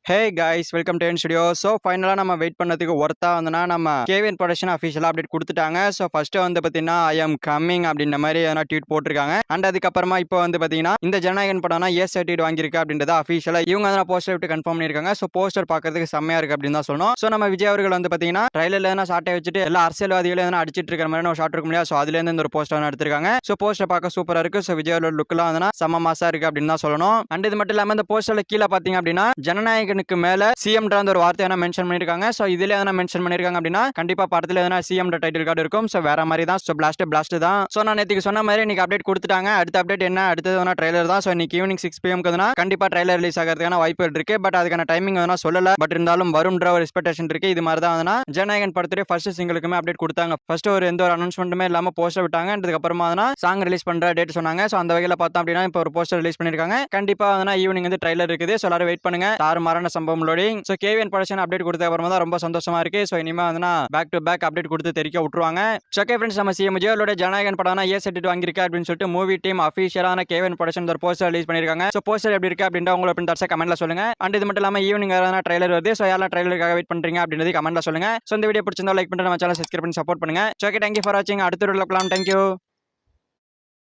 Hey guys welcome to N studio. So ஃபைனலாக நம்ம wait பண்ணதுக்கு ஒர்த்தா வந்துன்னா நம்ம கேவின் ப்ரொடக்ஷன் அஃபிஷியலாக அப்டேட் கொடுத்துட்டாங்க. ஸோ ஃபர்ஸ்ட் வந்து பார்த்தீங்கன்னா ஐ எம் கம்மிங் அப்படின்ற மாதிரி எதனா ட்வீட் போட்டிருக்காங்க. அண்ட் அதுக்கப்புறமா இப்போ வந்து பார்த்தீங்கன்னா இந்த ஜனநாயகன் படம்னா ஏ சர்டிஃபிகேட் வாங்கியிருக்கு அப்படின்றத அஃபிஷியலாக இவங்க வந்து போஸ்டர் விட்டு கன்ஃபார்ம் பண்ணியிருக்காங்க. ஸோ போஸ்டர் பார்க்கறதுக்கு செம்மையா இருக்கு அப்படின்னு தான் சொல்லணும். ஸோ நம்ம விஜய் அவர்கள் வந்து பார்த்தீங்கன்னா ட்ரைலர்ல எதனா ஷார்ட்டை வச்சுட்டு எல்லா அரசியல்வாதிகளும் எதனா அடிச்சிட்டு இருக்கிற மாதிரி ஒரு ஷார்ட் இருக்கும் இல்லையா? ஸோ அதுலேருந்து இந்த ஒரு போஸ்டர் எடுத்திருக்காங்க. ஸோ போஸ்டர் பார்க்க சூப்பராக இருக்கு. ஸோ விஜய் அவரோட லுக்லாம் வந்து செம்ம மாசா இருக்கு அப்படின்னு தான் சொல்லணும். அண்ட் இது மட்டும் இல்லாமல் இந்த போஸ்டர்ல கீழே பார்த்தீங்க அப்படின்னா ஜனநாயகனுக்கு மேல சிஎம்ன்ற ஒரு வார்த்தை மென்ஷன் பண்ணிருக்காங்க. சோ இதுல எதனா மென்ஷன் பண்ணிருக்காங்க அப்படின்னா கண்டிப்பா படத்துல எதனா சிஎம் டைட்டில் கார்டு இருக்கும். சோ வேற மாதிரி தான். சோ பிளாஸ்ட் தான். சோ நான் நேத்துக்கு சொன்ன மாதிரி இன்னைக்கு அப்டேட் கொடுத்துட்டாங்க. அடுத்த அப்டேட் என்ன, அடுத்தது ட்ரைலர் தான். சோ இன்னைக்கு ஈவினிங் 6 PM கண்டிப்பா ட்ரைலர் ரிலீஸ் ஆகிறதுக்கான வாய்ப்புகள் இருக்கு. பட் அதுக்கான டைமிங் சொல்லல. பட் இருந்தாலும் வரும்ன்ற ஒரு எக்ஸ்பெக்டேஷன் இருக்கு. இது மாதிரி தான் ஜனநாயகன் படத்துடைய ஃபர்ஸ்ட் சிங்கிளுக்குமே அப்டேட் கொடுத்தாங்க. ஃபர்ஸ்ட் ஒரு எந்த ஒரு அனௌன்ஸ்மெண்ட்டுமே இல்லாம போஸ்டர் விட்டாங்க. அதுக்கப்புறமா சாங் ரிலீஸ் பண்ற டேட் சொன்னாங்க. சோ அந்த வகையில பார்த்தோம் அப்படின்னா இப்போ ஒரு போஸ்டர் ரிலீஸ் பண்ணிருக்காங்க. கண்டிப்பா ஈவினிங் ட்ரைலர் இருக்குது. சோ எல்லாரும் வெயிட் பண்ணுங்க. தாறுமாறான சம்பவம் loading. So KVN production update கொடுத்த அப்புறமா தான் ரொம்ப சந்தோஷமா இருக்கு. சோ இனிமே பேக் டு பேக் அப்டேட் கொடுத்து தெரிவிக்க விட்டுருவாங்க. ஓகே ஃப்ரெண்ட்ஸ், நம்ம சிஎம் விஜயோட ஜனநாயகன் படம் ஏ சர்டிஃபிகேட் வாங்கியிருக்கு அப்படின்னு சொல்லிட்டு மூவி டீம் அஃபிஷியலான கேவிஎன் ப்ரொடக்ஷன் ஒரு போஸ்டர் ரிலீஸ் பண்ணிருக்காங்க. சோ போஸ்டர் எப்படி இருக்கு அப்படின்ற உங்களோட கமெண்ட்ல சொல்லுங்க. அண்ட் இது மட்டும் இல்லாம ஈவினிங் ட்ரைலர் வருது. சோ யாரெல்லாம் ட்ரைலருக்காக வெயிட் பண்றீங்க அப்படின்றது கமெண்ட்ல சொல்லுங்க. சோ இந்த வீடியோ பிடிச்சிருந்தா லைக் பண்ணிட்டு நம்ம சேனல் சப்ஸ்கிரைப் பண்ணி சப்போர்ட் பண்ணுங்க. ஓகே, தேங்க்யூ ஃபார் வாட்சிங். அடுத்த வீடியோல பார்க்கலாம். தேங்க்யூ.